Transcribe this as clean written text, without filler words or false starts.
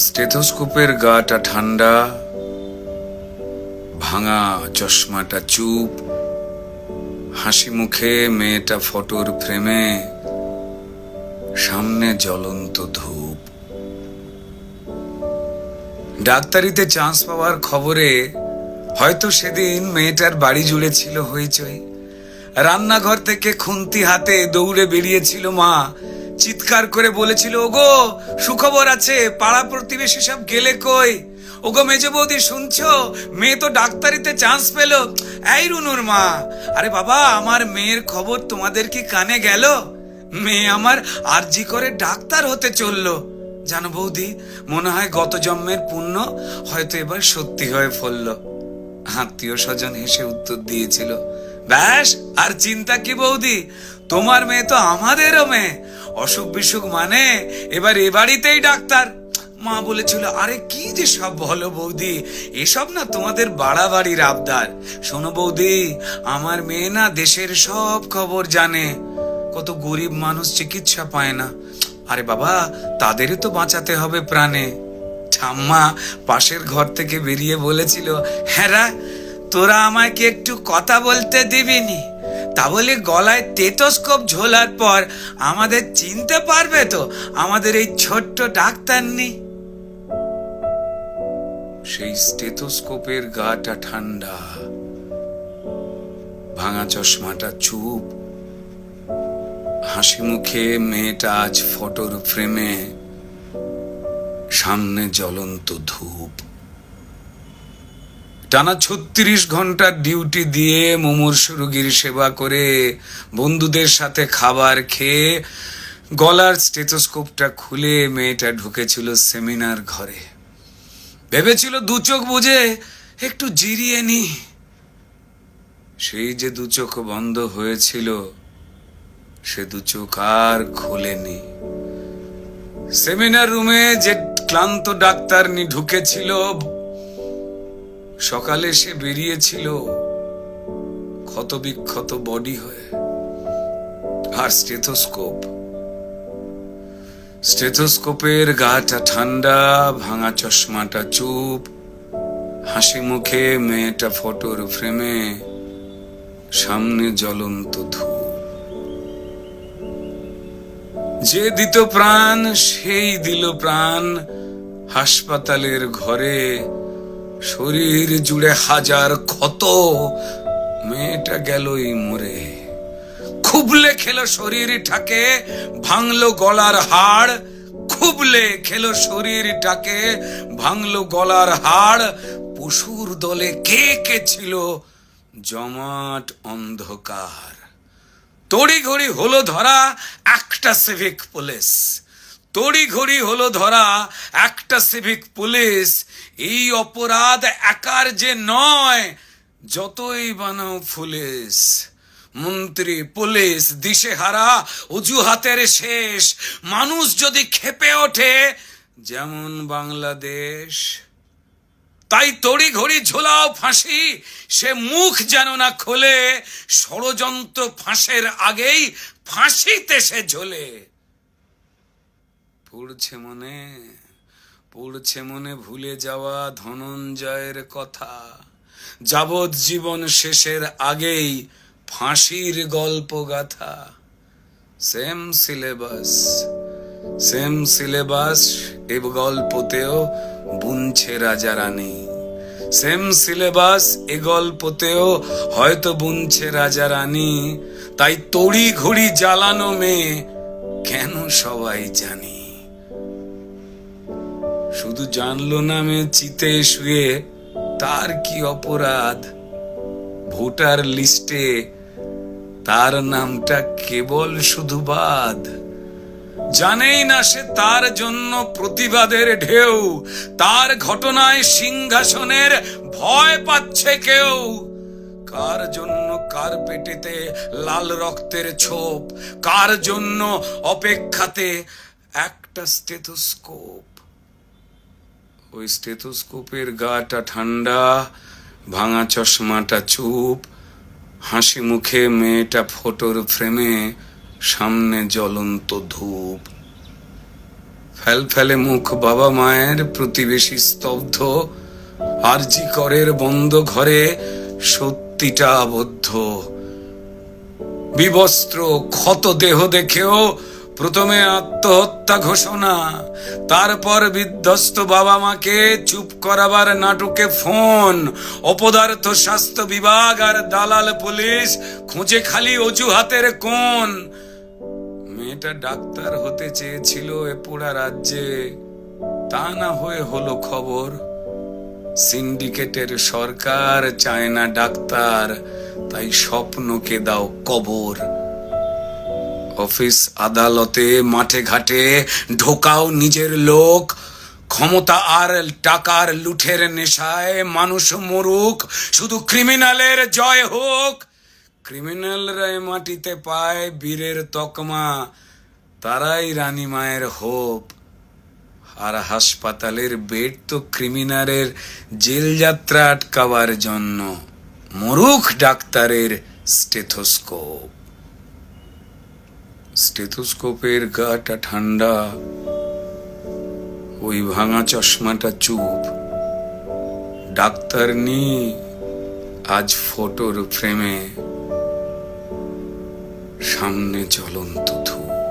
স্টেথোস্কোপের গাটা ঠান্ডা, ভাঙা চশমাটা চুপ, হাসি মুখে মেয়েটা ফটোর ফ্রেমে, সামনে জ্বলন্ত ধূপ। ডাক্তারিতে চান্স পাওয়ার খবরে হয়তো সেদিন মেয়েটার বাড়ি জুড়ে ছিল হইচই। রান্নাঘর থেকে খুন্তি হাতে দৌড়ে বেরিয়েছিল মা, চিৎকার করে বলেছিল, ওগো সুখবর আছে, পাড়া প্রতিবেশী সব গেলে কই? ওগো মেজ বৌদি শুনছো, মেয়ে তো ডাক্তারিতে চান্স পেল। এই রুনুর মা, আরে বাবা, আমার মেয়ের খবর তোমাদের কি কানে গেল? মেয়ে আমার আরজি করে ডাক্তার হতে চললো। জানো বৌদি, মনে হয় গত জন্মের পুণ্য হয়তো এবার সত্যি হয়ে ফলল। আত্মীয় স্বজন হেসে উত্তর দিয়েছিল, ব্যাস আর চিন্তা কি বৌদি, তোমার মেয়ে তো আমাদেরও মেয়ে। অসুখ বিসুখ মানে এবার এ বাড়িতেই ডাক্তার। মা বলেছিল, আরে কি যে সব বলো বৌদি, এসব না তোমাদের বাড়াবাড়ির আবদার। শোনো বৌদি, আমার মেয়ে না দেশের সব খবর জানে। কত গরিব মানুষ চিকিৎসা পায় না, আরে বাবা তাদেরই তো বাঁচাতে হবে প্রাণে। ঠাম্মা পাশের ঘর থেকে বেরিয়ে বলেছিল, হ্যাঁ তোরা আমায় কি একটু কথা বলতে দিবিনি? তা বলে গলায় স্টেথোস্কোপ ঝোলার পর আমাদের চিনতে পারবে তো আমাদের এই ছোট্ট ডাক্তার নেই? সেই স্টেথোস্কোপের গাটা ঠান্ডা, ভাঙা চশমাটা চুপ, হাসি মুখে মেয়েটা আজ ফটোর ফ্রেমে, সামনে জ্বলন্ত ধূপ। টানা 36 ঘন্টার ডিউটি দিয়ে মুমূর্ষু রোগীর সেবা করে বন্ধুদের সাথে খাবার খেয়ে গলার স্টেথোস্কোপটা খুলে মেয়েটা ঢুকেছিল সেমিনার ঘরে। ভেবেছিল দু চোখ বুঝে একটু জিরিয়ে নি। সেই যে দু চোখ বন্ধ হয়েছিল, সে দু চোখ আর খোলেনি। সেমিনার রুমে যে ক্লান্ত ডাক্তারনি ঢুকেছিল, সকালে সে বেরিয়েছিল ক্ষত বিক্ষত বডি হয়ে। আর স্টেথোস্কোপের গাটা ঠান্ডা, ভাঙা চশমাটা চুপ, হাসি মুখে মেয়েটা ফটোর ফ্রেমে, সামনে জ্বলন্ত ধূপ। যে দিত প্রাণ সেই দিল প্রাণ হাসপাতালের ঘরে। শরীর জুড়ে হাজার ক্ষত, মেয়েটা গেলই মরে। খুবলে খেলো শরীরটাকে, ভাঙলো গলার হাড়। খুবলে খেলো শরীরটাকে, ভাঙলো গলার হাড়। পশুর দলে কে কে ছিল, জমাট অন্ধকার। তড়িঘড়ি হলো ধরা একটা সিভিক পুলিশ। তড়িঘড়ি হলো ধরা একটা সিভিক পুলিশ। এই অপরাধ একার যে নয়, যতই বানাও পুলিশ। মন্ত্রী পুলিশ দিশেহারা, অজুহাতের শেষ। মানুষ যদি ক্ষেপে ওঠে যেমন বাংলাদেশ, তাই তড়িঘড়ি ঝোলাও ফাঁসি, সে মুখ যেন না খোলে। ষড়যন্ত্র ফাঁসের আগেই ফাঁসিতে সে ঝোলে। পড়ছে মনে ভুলে যাওয়া ধনঞ্জয়ের কথা। যাবজ্জীবন শেষের আগেই ফাঁসির গল্প গাথা। সেম সিলেবাস এ গল্পতেও বুনছে রাজা রানী। সেম সিলেবাস এ গল্পতেও হয়তো বুনছে রাজা রানী। তাই তড়ি ঘড়ি জ্বালানো মেয়ে কেন সবাই জানি। শুধু জানলো না মেয়ে চিতে শুয়ে তার কি অপরাধ। ভোটার লিস্টে তার নামটা কেবল শুধু বাদ। জানেই না সে তার জন্য প্রতিবাদের ঢেউ। তার ঘটনায় সিংহাসনের ভয় পাচ্ছে কেউ। কার জন্য কার পেটেতে লাল রক্তের ছোপ, কার জন্য অপেক্ষাতে একটা স্টেথোস্কোপ। ওই স্টেথোস্কোপের গাটা ঠান্ডা, ভাঙা চশমাটা চুপ, হাসি মুখে মেয়েটা ফটোর ফ্রেমে, সামনে জ্বলন্ত ধূপ। ফেলফেলে মুখ বাবা মায়ের, প্রতিবেশী স্তব্ধ, আরজি করের বন্ধ ঘরে সত্যিটা আবদ্ধ। বিবস্ত্র ক্ষত দেহ দেখেও প্রথমে আত্মহত্যা ঘোষণা, তারপর বিধ্বস্ত বাবা মাকে চুপ করাবার নাটকে ফোন। অপদার্থ স্বাস্থ্য বিভাগ আর দালাল পুলিশ খুঁজে খালি অজুহাতের কোণ। মেয়েটা ডাক্তার হতে চেয়েছিল এ পোড়া রাজ্যে, তা না হয়ে হলো খবর সিন্ডিকেটের সরকার চায় না ডাক্তার, তাই স্বপ্নকে দাও কবর। অফিস আদালতে মাঠে ঘাটে ঢোকাও নিজের লোক, ক্ষমতা আর টাকার লুঠের নেশায় মানুষ মরুক, শুধু ক্রিমিনালের জয় হোক। ক্রিমিনালরা মাটিতে পায় বীরের তকমা, তারাই রানী মায়ের হোপ। আর হাসপাতালের বেড তো ক্রিমিনালের জেল যাত্রা আটকাবার জন্য, মরুখ ডাক্তারের স্টেথোস্কোপ। স্টেথোস্কোপের গাটা ঠান্ডা, ওই ভাঙা চশমাটা চুপ। ডাক্তার নি আজ ফটোর ফ্রেমে, সামনে জ্বলন্ত ধূপ।